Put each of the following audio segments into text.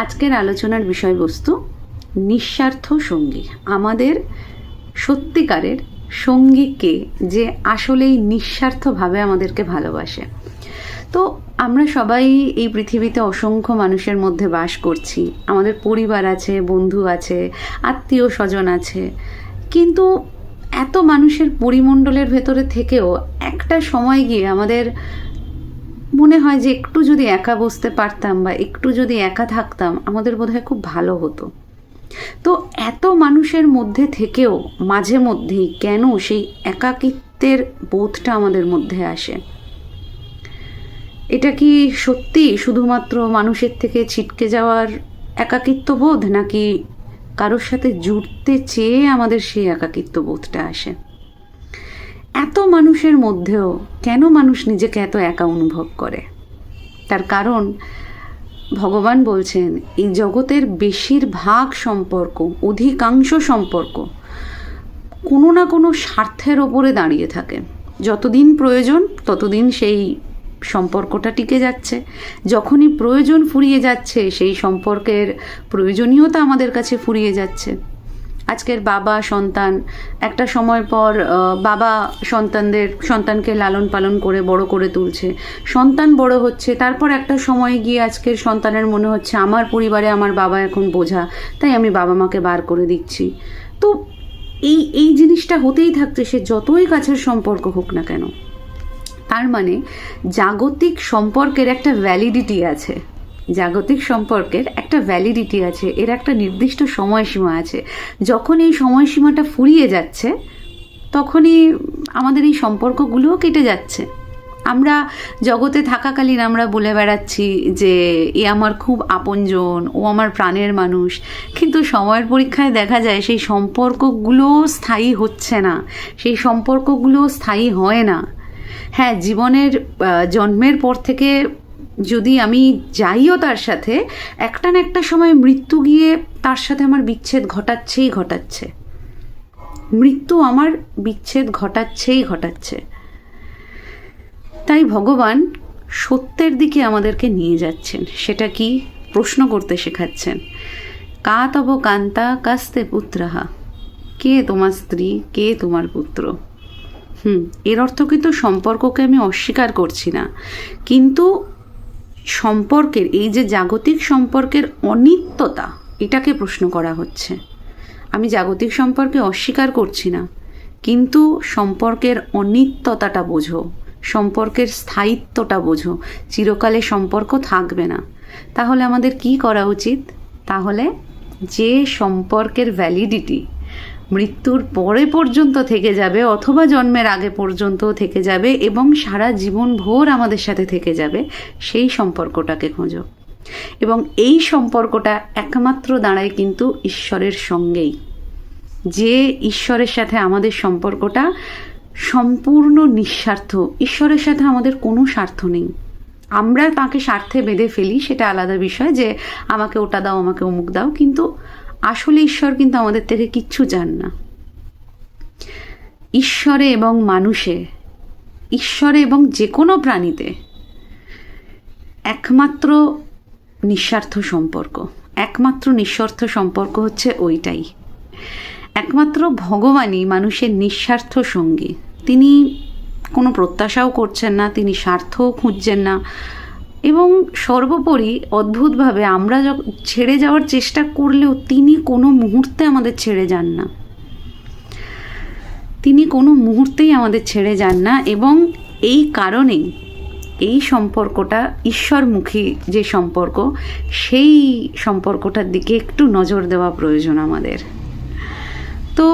আজকের আলোচনার বিষয়বস্তু নিঃস্বার্থ সঙ্গী। আমাদের সত্যিকারের সঙ্গীকে যে আসলেই নিঃস্বার্থভাবে আমাদেরকে ভালোবাসে। তো আমরা সবাই এই পৃথিবীতে অসংখ্য মানুষের মধ্যে বাস করছি। আমাদের পরিবার আছে, বন্ধু আছে, আত্মীয় স্বজন আছে, কিন্তু এত মানুষের পরিমণ্ডলের ভেতরে থেকেও একটা সময় গিয়ে আমাদের মনে হয় যে একটু যদি একা বসতে পারতাম বা একটু যদি একা থাকতাম আমাদের বোধহয় খুব ভালো হতো। তো এত মানুষের মধ্যে থেকেও মাঝে মধ্যেই কেন সেই একাকিত্বের বোধটা আমাদের মধ্যে আসে? এটা কি সত্যি শুধুমাত্র মানুষের থেকে ছিটকে যাওয়ার একাকিত্ব বোধ, নাকি কারোর সাথে জুড়তে চেয়ে আমাদের সেই একাকিত্ব বোধটা আসে? এত মানুষের মধ্যেও কেন মানুষ নিজেকে এত একা অনুভব করে? তার কারণ ভগবান বলছেন এই জগতের বেশিরভাগ সম্পর্ক, অধিকাংশ সম্পর্ক কোনো না কোনো স্বার্থের ওপরে দাঁড়িয়ে থাকে। যতদিন প্রয়োজন ততদিন সেই সম্পর্কটা টিকে যাচ্ছে, যখনই প্রয়োজন ফুরিয়ে যাচ্ছে সেই সম্পর্কের প্রয়োজনীয়তা আমাদের কাছে ফুরিয়ে যাচ্ছে। আজকের বাবা সন্তান, একটা সময় পর বাবা সন্তানকে লালন পালন করে বড় করে তুলছে, সন্তান বড় হচ্ছে, তারপর একটা সময় গিয়ে আজকের সন্তানের মনে হচ্ছে আমার পরিবারে আমার বাবা এখন বোঝা, তাই আমি বাবা মাকে বার করে দিচ্ছি। তো এই জিনিসটা হতেই থাকছে, সে যতই কাছের সম্পর্ক হোক না কেন। তার মানে জাগতিক সম্পর্কের একটা ভ্যালিডিটি আছে, জাগতিক সম্পর্কের একটা ভ্যালিডিটি আছে, এর একটা নির্দিষ্ট সময়সীমা আছে। যখন এই সময়সীমাটা ফুরিয়ে যাচ্ছে তখনই আমাদের এই সম্পর্কগুলোও কেটে যাচ্ছে। আমরা জগতে থাকাকালীন আমরা বলে বেড়াচ্ছি যে এ আমার খুব আপনজন, ও আমার প্রাণের মানুষ, কিন্তু সময়ের পরীক্ষায় দেখা যায় সেই সম্পর্কগুলো স্থায়ী হচ্ছে না, সেই সম্পর্কগুলো স্থায়ী হয় না। হ্যাঁ, জীবনের জন্মের পর থেকে যদি আমি যাইও তার সাথে, একটা না একটা সময় মৃত্যু গিয়ে তার সাথে আমার বিচ্ছেদ ঘটাচ্ছে। মৃত্যু আমার বিচ্ছেদ ঘটাচ্ছে। তাই ভগবান সত্যের দিকে আমাদেরকে নিয়ে যাচ্ছেন। সেটা কি? প্রশ্ন করতে শেখাচ্ছেন। কা তব কান্তা কাস্তে পুত্রাহা, কে তোমার স্ত্রী, কে তোমার পুত্র? এর অর্থ কিন্তু সম্পর্ককে আমি অস্বীকার করছি না, কিন্তু সম্পর্কের এই যে জাগতিক সম্পর্কের অনিত্যতা, এটাকে প্রশ্ন করা হচ্ছে। আমি জাগতিক সম্পর্কে অস্বীকার করছি না, কিন্তু সম্পর্কের অনিত্যতাটা বোঝো, সম্পর্কের স্থায়িত্বটা বোঝো। চিরকালে সম্পর্ক থাকবে না। তাহলে আমাদের কি করা উচিত? তাহলে যে সম্পর্কের ভ্যালিডিটি মৃত্যুর পরে পর্যন্ত থেকে যাবে, অথবা জন্মের আগে পর্যন্ত থেকে যাবে এবং সারা জীবন ভোর আমাদের সাথে থেকে যাবে, সেই সম্পর্কটাকে খোঁজো। এবং এই সম্পর্কটা একমাত্র দাঁড়ায় কিন্তু ঈশ্বরের সঙ্গেই। যে ঈশ্বরের সাথে আমাদের সম্পর্কটা সম্পূর্ণ নিঃস্বার্থ, ঈশ্বরের সাথে আমাদের কোনো স্বার্থ নেই। আমরা তাকে স্বার্থে বেঁধে ফেলি, সেটা আলাদা বিষয়, যে আমাকে ওটা দাও, আমাকে অমুক দাও, কিন্তু আসলে ঈশ্বর কিন্তু আমাদের থেকে কিচ্ছু চান না। ঈশ্বরে এবং মানুষে, ঈশ্বরে এবং যে কোনো প্রাণীতে একমাত্র নিঃস্বার্থ সম্পর্ক হচ্ছে ওইটাই। একমাত্র ভগবানই মানুষের নিঃস্বার্থ সঙ্গী। তিনি কোনো প্রত্যাশাও করছেন না, তিনি স্বার্থও খুঁজছেন না, এবং সর্বোপরি অদ্ভুতভাবে আমরা ছেড়ে যাওয়ার চেষ্টা করলেও তিনি কোনো মুহূর্তে আমাদের ছেড়ে যান না। তিনি কোনো মুহূর্তেই আমাদের ছেড়ে যান না। এবং এই কারণেই এই সম্পর্কটা ঈশ্বরমুখী যে সম্পর্ক, সেই সম্পর্কটার দিকে একটু নজর দেওয়া প্রয়োজন আমাদের। তো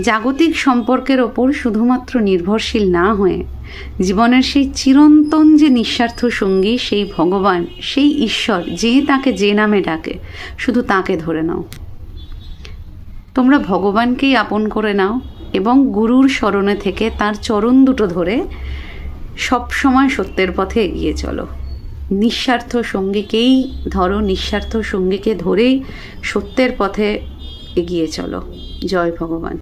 জাগতিক সম্পর্কের ওপর শুধুমাত্র নির্ভরশীল না হয়ে জীবনের সেই চিরন্তন যে নিঃস্বার্থ সঙ্গী, সেই ভগবান, সেই ঈশ্বর, যে তাকে যে নামে ডাকে, শুধু তাকে ধরে নাও। তোমরা ভগবানকেই আপন করে নাও এবং গুরুর শরণে থেকে তার চরণ দুটো ধরে সব সময় সত্যের পথে এগিয়ে চলো। নিঃস্বার্থ সঙ্গীকেই ধরো, নিঃস্বার্থ সঙ্গীকে ধরেই সত্যের পথে এগিয়ে চলো। জয় ভগবান।